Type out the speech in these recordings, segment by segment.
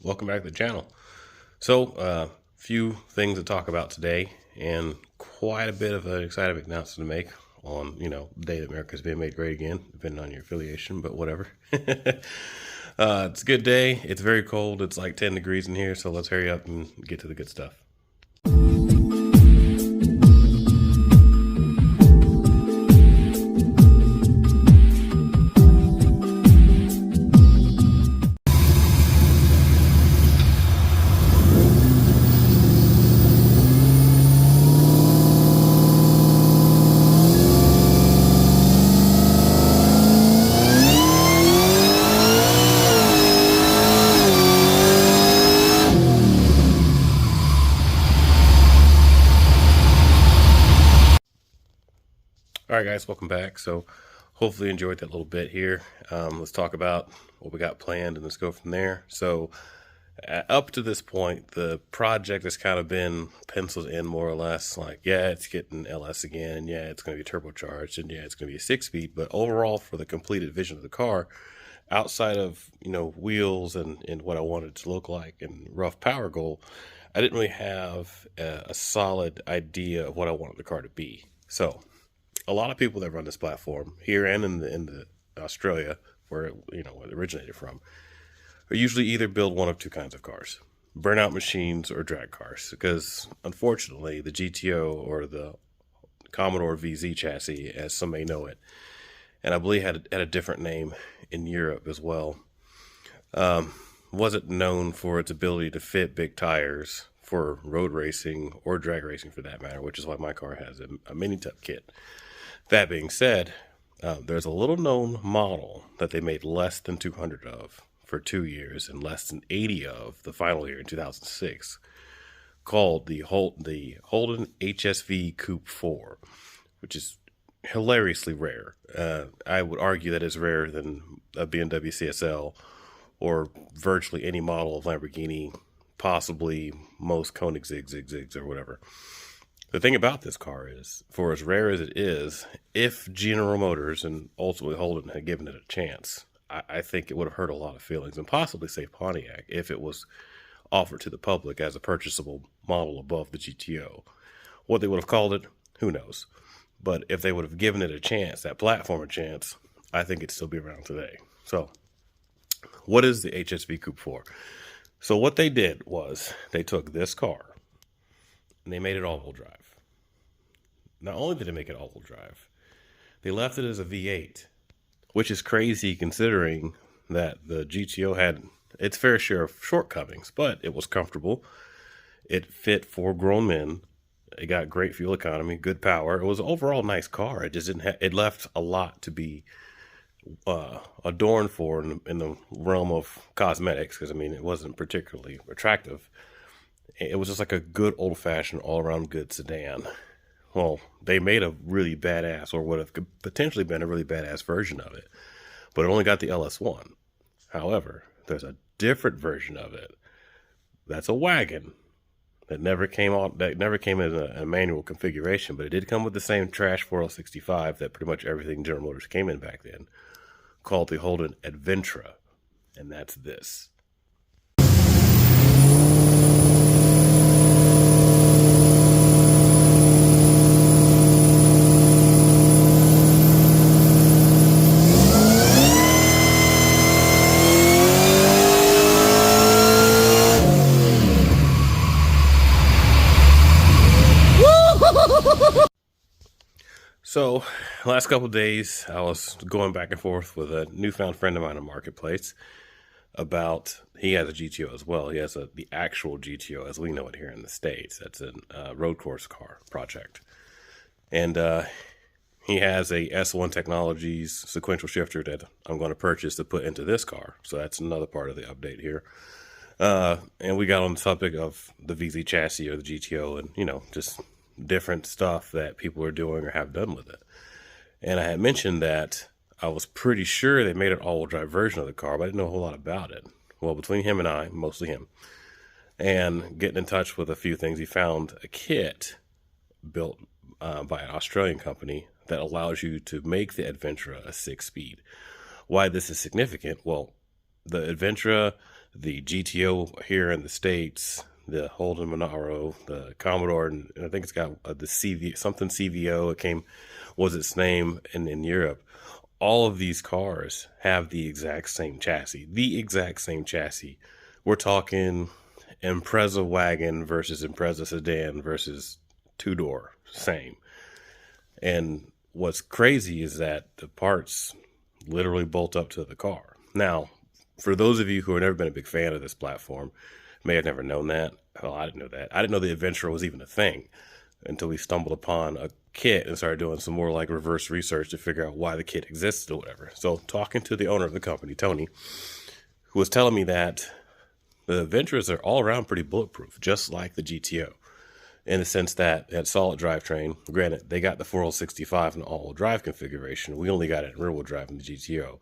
Welcome back to the channel. So, few things to talk about today, and quite a bit of an exciting announcement to make on, the day that America's being made great again, depending on your affiliation, but whatever. It's a good day. It's very cold. It's like 10 degrees in here, so let's hurry up and get to the good stuff. All right, guys, welcome back. So hopefully you enjoyed that little bit here. Let's talk about what we got planned and let's go from there. So up to this point, the project has kind of been penciled in more or less. Like, yeah, it's getting LS again. Yeah, it's going to be turbocharged. And yeah, it's going to be a 6-speed. But overall, for the completed vision of the car, outside of, wheels and what I wanted it to look like and rough power goal, I didn't really have a solid idea of what I wanted the car to be. So a lot of people that run this platform here and in the Australia, where it originated from, are usually either build one of two kinds of cars: burnout machines or drag cars. Because unfortunately, the GTO, or the Commodore VZ chassis, as some may know it, and I believe had a different name in Europe as well, wasn't known for its ability to fit big tires for road racing or drag racing for that matter, which is why my car has a mini tub kit. That being said, there's a little known model that they made less than 200 of for 2 years and less than 80 of the final year in 2006, called the Holden HSV Coupe 4, which is hilariously rare. I would argue that it's rarer than a BMW CSL or virtually any model of Lamborghini, possibly most Koenigseggs or whatever. The thing about this car is, for as rare as it is, if General Motors and ultimately Holden had given it a chance, I think it would have hurt a lot of feelings and possibly saved Pontiac if it was offered to the public as a purchasable model above the GTO. What they would have called it, who knows? But if they would have given it a chance, that platform a chance, I think it'd still be around today. So what is the HSV Coupe 4? So what they did was they took this car and they made it all-wheel drive. Not only did they make it all-wheel drive, they left it as a V8, which is crazy considering that the GTO had its fair share of shortcomings, but it was comfortable. It fit for grown men. It got great fuel economy, good power. It was an overall nice car. It just didn't it left a lot to be adorned for in the realm of cosmetics, because it wasn't particularly attractive. It was just like a good old-fashioned all-around good sedan. Well, they made a really badass, or would have potentially been a really badass version of it, but it only got the LS1. However, there's a different version of it that's a wagon that never came in a manual configuration, but it did come with the same trash 4L65 that pretty much everything General Motors came in back then, called the Holden Adventure, and that's this. So, last couple of days, I was going back and forth with a newfound friend of mine in Marketplace about, he has a GTO as well. He has the actual GTO as we know it here in the States. That's a road course car project. And he has a S1 Technologies sequential shifter that I'm going to purchase to put into this car. So that's another part of the update here. And we got on the topic of the VZ chassis or the GTO and, just different stuff that people are doing or have done with it. And I had mentioned that I was pretty sure they made an all-wheel drive version of the car, but I didn't know a whole lot about it. Well, between him and I, mostly him, and getting in touch with a few things, he found a kit built by an Australian company that allows you to make the Adventure a 6-speed. Why this is significant? Well, the Adventura, the GTO here in the States, the Holden Monaro, the Commodore, and I think it's got the something CVO. It was its name in Europe. All of these cars have the exact same chassis. The exact same chassis. We're talking Impreza wagon versus Impreza sedan versus two-door, same. And what's crazy is that the parts literally bolt up to the car. Now, for those of you who have never been a big fan of this platform, may have never known that. Well, I didn't know that. I didn't know the Adventure was even a thing until we stumbled upon a kit and started doing some more like reverse research to figure out why the kit existed or whatever. So talking to the owner of the company, Tony, who was telling me that the Adventures are all around pretty bulletproof, just like the GTO, in the sense that it had solid drivetrain. Granted, they got the 4L65 in all-wheel drive configuration. We only got it in rear-wheel drive in the GTO.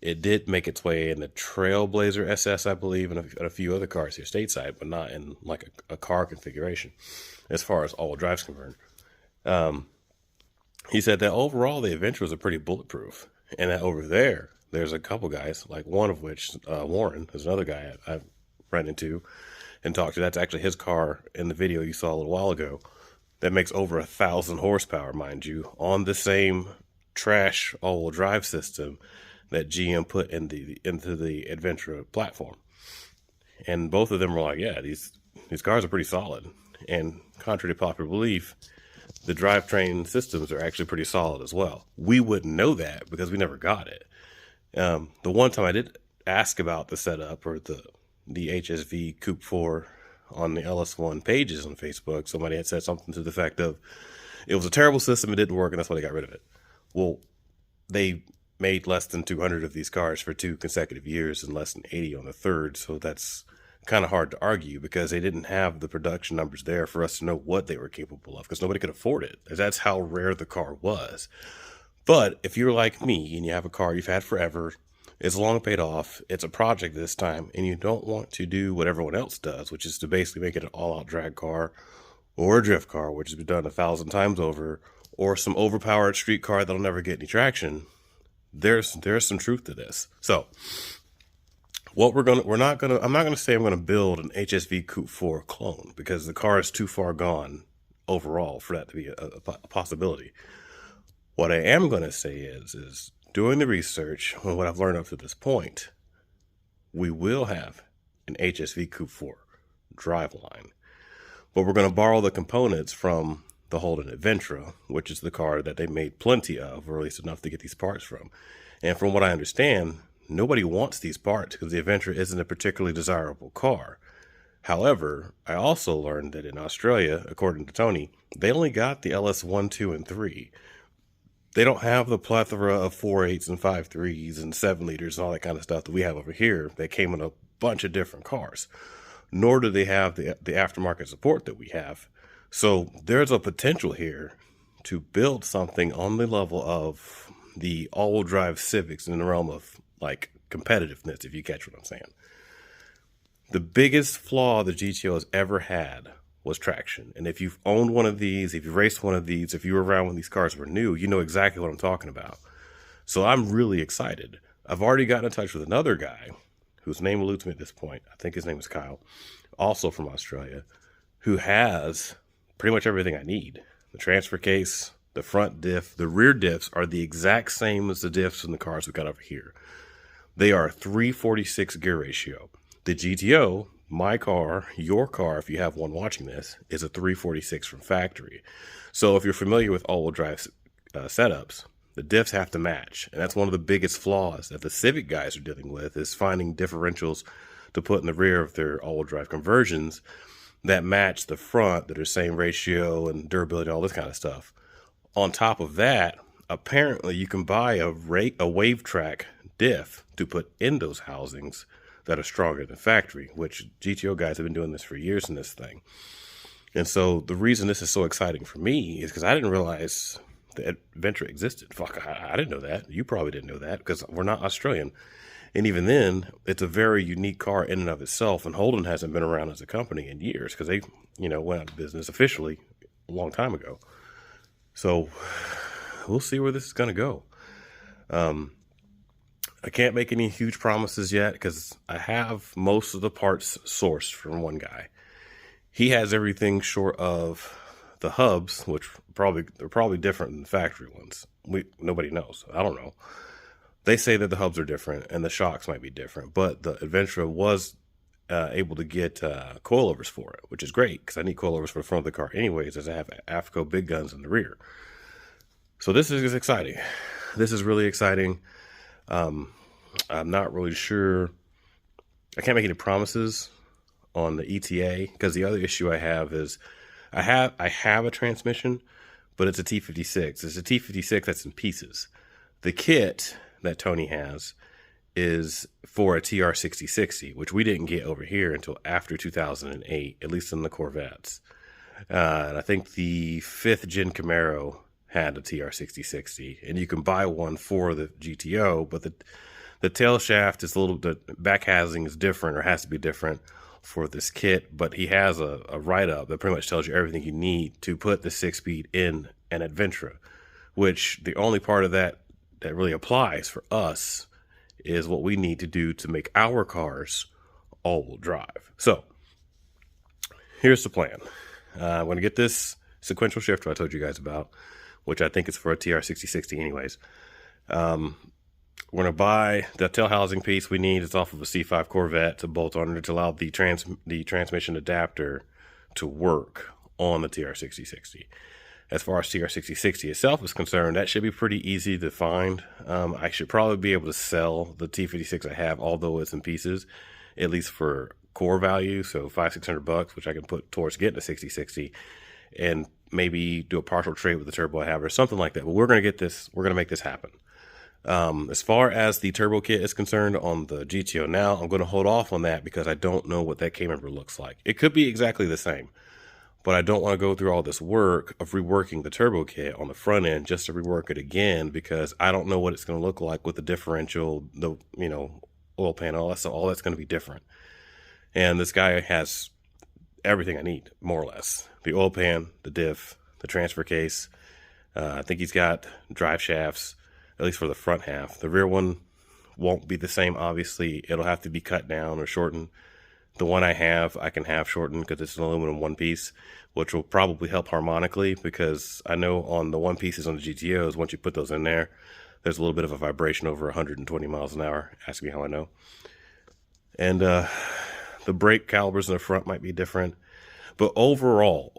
It did make its way in the Trailblazer SS, I believe, and a few other cars here stateside, but not in like a car configuration as far as all-wheel drive's concerned. He said that overall the Adventures are pretty bulletproof, and that over there's a couple guys, like one of which, Warren, is another guy I've ran into and talked to. That's actually his car in the video you saw a little while ago. That makes over 1,000 horsepower, mind you, on the same trash all-wheel drive system that GM put into the Adventure platform. And both of them were like, yeah, these cars are pretty solid. And contrary to popular belief, the drivetrain systems are actually pretty solid as well. We wouldn't know that because we never got it. The one time I did ask about the setup or the HSV Coupe 4 on the LS1 pages on Facebook, somebody had said something to the effect of, it was a terrible system, it didn't work, and that's why they got rid of it. Well, they made less than 200 of these cars for 2 consecutive years and less than 80 on the third, so that's kind of hard to argue because they didn't have the production numbers there for us to know what they were capable of because nobody could afford it. That's how rare the car was. But if you're like me and you have a car you've had forever, it's long paid off, it's a project this time, and you don't want to do what everyone else does, which is to basically make it an all-out drag car or a drift car, which has been done 1,000 times over, or some overpowered street car that'll never get any traction, there's some truth to this. So what I'm not gonna say I'm gonna build an HSV Coupe 4 clone because the car is too far gone overall for that to be a possibility. What I am gonna say is doing the research on what I've learned up to this point, we will have an HSV Coupe 4 driveline, but we're going to borrow the components from the Holden Adventura, which is the car that they made plenty of, or at least enough to get these parts from. And from what I understand, nobody wants these parts because the Adventura isn't a particularly desirable car. However, I also learned that in Australia, according to Tony, they only got the LS1, 2, and 3. They don't have the plethora of 4.8s and 5.3s and 7 liters and all that kind of stuff that we have over here that came in a bunch of different cars. Nor do they have the aftermarket support that we have. So there's a potential here to build something on the level of the all-wheel drive Civics in the realm of like competitiveness, if you catch what I'm saying. The biggest flaw the GTO has ever had was traction. And if you've owned one of these, if you've raced one of these, if you were around when these cars were new, you know exactly what I'm talking about. So I'm really excited. I've already gotten in touch with another guy whose name eludes me at this point. I think his name is Kyle, also from Australia, who has pretty much everything I need. The transfer case, the front diff, the rear diffs are the exact same as the diffs in the cars we got over here. They are 346 gear ratio. The GTO, my car, your car, if you have one watching this, is a 346 from factory. So if you're familiar with all-wheel drive setups, the diffs have to match. And that's one of the biggest flaws that the Civic guys are dealing with, is finding differentials to put in the rear of their all-wheel drive conversions that match the front, that are same ratio and durability, all this kind of stuff. On top of that, apparently you can buy a wave track diff to put in those housings that are stronger than factory, which GTO guys have been doing this for years in this thing. And so the reason this is so exciting for me is because I didn't realize the Adventure existed. Fuck, I didn't know that. You probably didn't know that because we're not Australian. And even then, it's a very unique car in and of itself. And Holden hasn't been around as a company in years because they, went out of business officially a long time ago. So we'll see where this is going to go. I can't make any huge promises yet because I have most of the parts sourced from one guy. He has everything short of the hubs, which they're probably different than the factory ones. Nobody knows. I don't know. They say that the hubs are different and the shocks might be different, but the Adventure was able to get coilovers for it, which is great because I need coilovers for the front of the car anyways, as I have AFCO big guns in the rear. So this is exciting. This is really exciting. I'm not really sure. I can't make any promises on the ETA because the other issue I have is I have a transmission, but it's a T56. It's a T56 that's in pieces. The kit that Tony has is for a TR6060, which we didn't get over here until after 2008, at least in the Corvettes. And I think the 5th gen Camaro had a TR6060, and you can buy one for the GTO, but the tail shaft is the back housing is different, or has to be different for this kit. But he has a write-up that pretty much tells you everything you need to put the 6-speed in an Adventure, which the only part of that really applies for us is what we need to do to make our cars all-wheel drive. So here's the plan. I'm going to get this sequential shifter I told you guys about, which I think is for a TR6060 anyways. We're going to buy the tail housing piece we need. It's off of a C5 Corvette to bolt on it to allow the transmission adapter to work on the TR6060. As far as TR6060 itself is concerned, that should be pretty easy to find. I should probably be able to sell the T56 I have, although it's in pieces, at least for core value. So $500-600, which I can put towards getting a 6060, and maybe do a partial trade with the turbo I have or something like that. But we're going to get this. We're going to make this happen. As far as the turbo kit is concerned on the GTO now, I'm going to hold off on that because I don't know what that K-member looks like. It could be exactly the same, but I don't want to go through all this work of reworking the turbo kit on the front end just to rework it again, because I don't know what it's going to look like with the differential, the oil pan, all that's going to be different. And this guy has everything I need, more or less. The oil pan, the diff, the transfer case. I think he's got drive shafts, at least for the front half. The rear one won't be the same, obviously. It'll have to be cut down or shortened. The one I can have shortened because it's an aluminum one piece, which will probably help harmonically, because I know on the one pieces on the GTOs, once you put those in there, there's a little bit of a vibration over 120 miles an hour. Ask me how I know. And the brake calibers in the front might be different. But overall,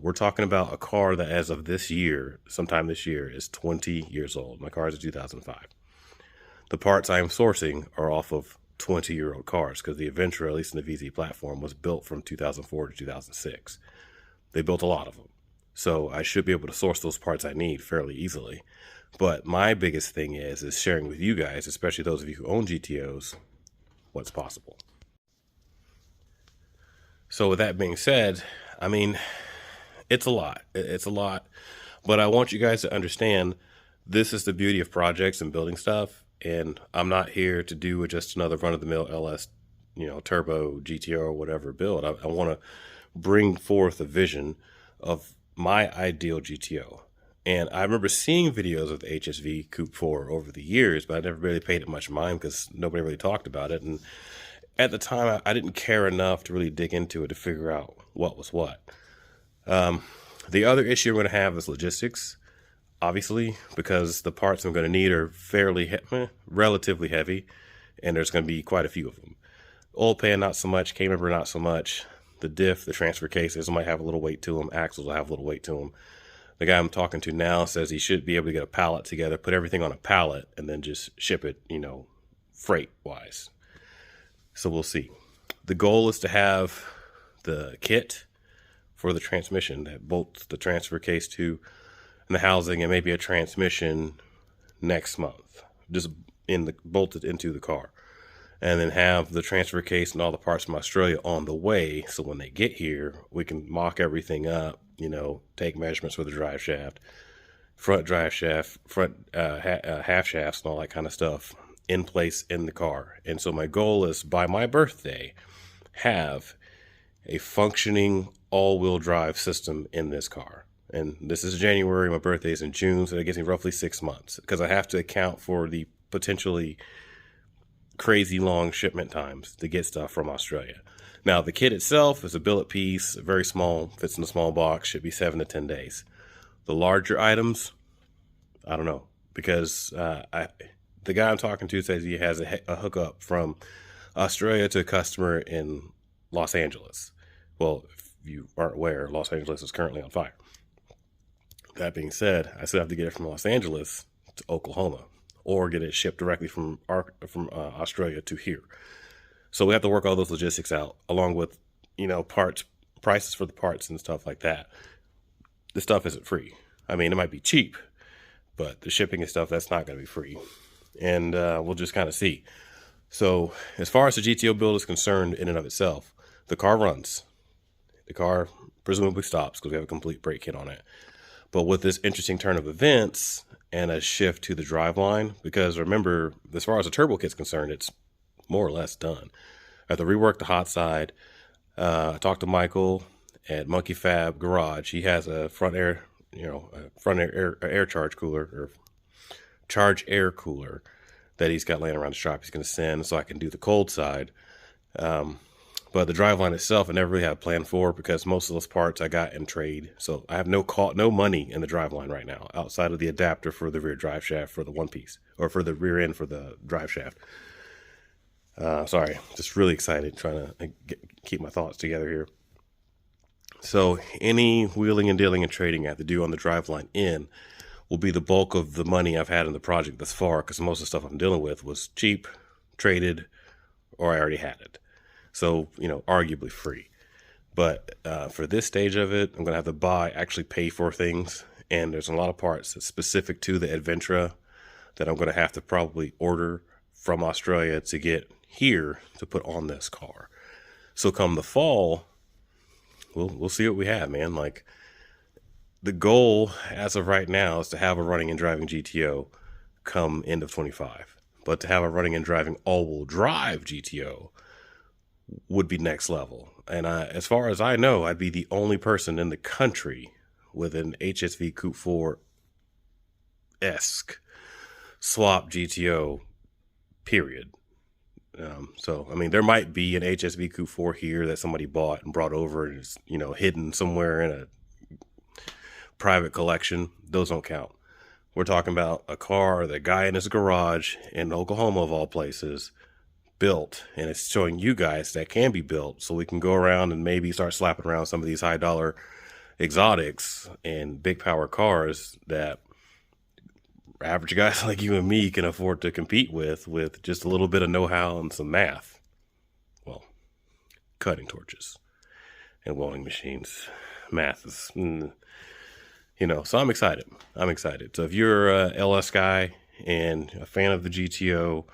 we're talking about a car that as of this year, sometime this year, is 20 years old. My car is a 2005. The parts I am sourcing are off of 20-year-old cars, because the Adventure, at least in the VZ platform, was built from 2004 to 2006. They built a lot of them. So I should be able to source those parts I need fairly easily. But my biggest thing is sharing with you guys, especially those of you who own GTOs, what's possible. So with that being said, I mean, it's a lot. It's a lot. But I want you guys to understand, this is the beauty of projects and building stuff. And I'm not here to do just another run-of-the-mill LS, turbo GTO or whatever build. I want to bring forth a vision of my ideal GTO. And I remember seeing videos of the HSV Coupe 4 over the years, but I never really paid it much mind because nobody really talked about it. And at the time, I didn't care enough to really dig into it to figure out what was what. The other issue we're going to have is logistics, obviously, because the parts I'm going to need are relatively heavy, and there's going to be quite a few of them. Oil pan, not so much. K-member, not so much. The diff, the transfer cases might have a little weight to them. Axles will have a little weight to them. The guy I'm talking to now says he should be able to get a pallet together, put everything on a pallet, and then just ship it, freight-wise. So we'll see. The goal is to have the kit for the transmission that bolts the transfer case to and the housing, and maybe a transmission next month, just bolted into the car, and then have the transfer case and all the parts from Australia on the way. So when they get here, we can mock everything up, take measurements for the drive shaft, front drive shaft, front half shafts, and all that kind of stuff in place in the car. And so my goal is, by my birthday, have a functioning all-wheel drive system in this car. And this is January, my birthday is in June, so that gives me roughly 6 months, because I have to account for the potentially crazy long shipment times to get stuff from Australia. Now, the kit itself is a billet piece, very small, fits in a small box, should be 7 to 10 days. The larger items, I don't know, because the guy I'm talking to says he has a hookup from Australia to a customer in Los Angeles. Well, if you aren't aware, Los Angeles is currently on fire. That being said, I still have to get it from Los Angeles to Oklahoma, or get it shipped directly from Australia to here. So we have to work all those logistics out, along with, parts, prices for the parts and stuff like that. This stuff isn't free. I mean, it might be cheap, but the shipping and stuff, that's not going to be free. And we'll just kind of see. So as far as the GTO build is concerned in and of itself, the car runs. The car presumably stops because we have a complete brake kit on it. But with this interesting turn of events and a shift to the driveline, because remember, as far as the turbo kit's concerned, it's more or less done. I have to rework the hot side. I talked to Michael at Monkey Fab Garage. He has a front air, air charge cooler, or charge air cooler that he's got laying around the shop. He's going to send so I can do the cold side. But the driveline itself, I never really had a plan for, because most of those parts I got in trade. So I have no money in the driveline right now, outside of the adapter for the rear drive shaft for the one piece, or for the rear end for the drive shaft. Sorry, just really excited, trying to keep my thoughts together here. So any wheeling and dealing and trading I have to do on the driveline in will be the bulk of the money I've had in the project thus far, because most of the stuff I'm dealing with was cheap, traded, or I already had it. So, arguably free. But for this stage of it, I'm going to have to actually pay for things. And there's a lot of parts that's specific to the Adventure that I'm going to have to probably order from Australia to get here to put on this car. So come the fall, we'll see what we have, man. Like, the goal as of right now is to have a running and driving GTO come end of 25. But to have a running and driving all-wheel drive GTO would be next level. And as far as I know, I'd be the only person in the country with an HSV Coupe 4-esque swap GTO, period. So, I mean, there might be an HSV Coupe 4 here that somebody bought and brought over and is, hidden somewhere in a private collection. Those don't count. We're talking about a car the guy in his garage in Oklahoma, of all places, built, and it's showing you guys that can be built, so we can go around and maybe start slapping around some of these high dollar exotics and big power cars that average guys like you and me can afford to compete with just a little bit of know-how and some math. Well, cutting torches and welding machines. Math is, so I'm excited. So if you're a LS guy and a fan of the GTO,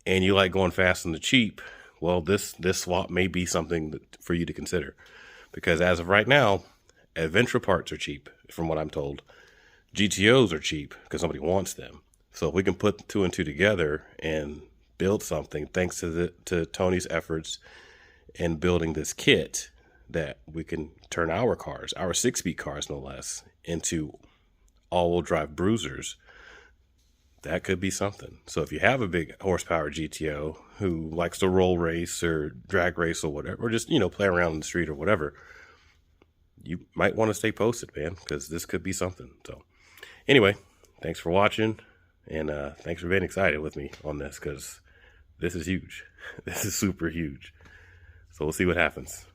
and you like going fast and the cheap, well, this swap may be something for you to consider. Because as of right now, Adventure parts are cheap, from what I'm told. GTOs are cheap because nobody wants them. So if we can put 2 and 2 together and build something, thanks to Tony's efforts in building this kit, that we can turn our cars, our 6-speed cars no less, into all-wheel drive bruisers, that could be something. So if you have a big horsepower GTO who likes to roll race or drag race or whatever, or just, play around in the street or whatever, you might want to stay posted, man, because this could be something. So anyway, thanks for watching, and thanks for being excited with me on this, because this is huge. This is super huge. So we'll see what happens.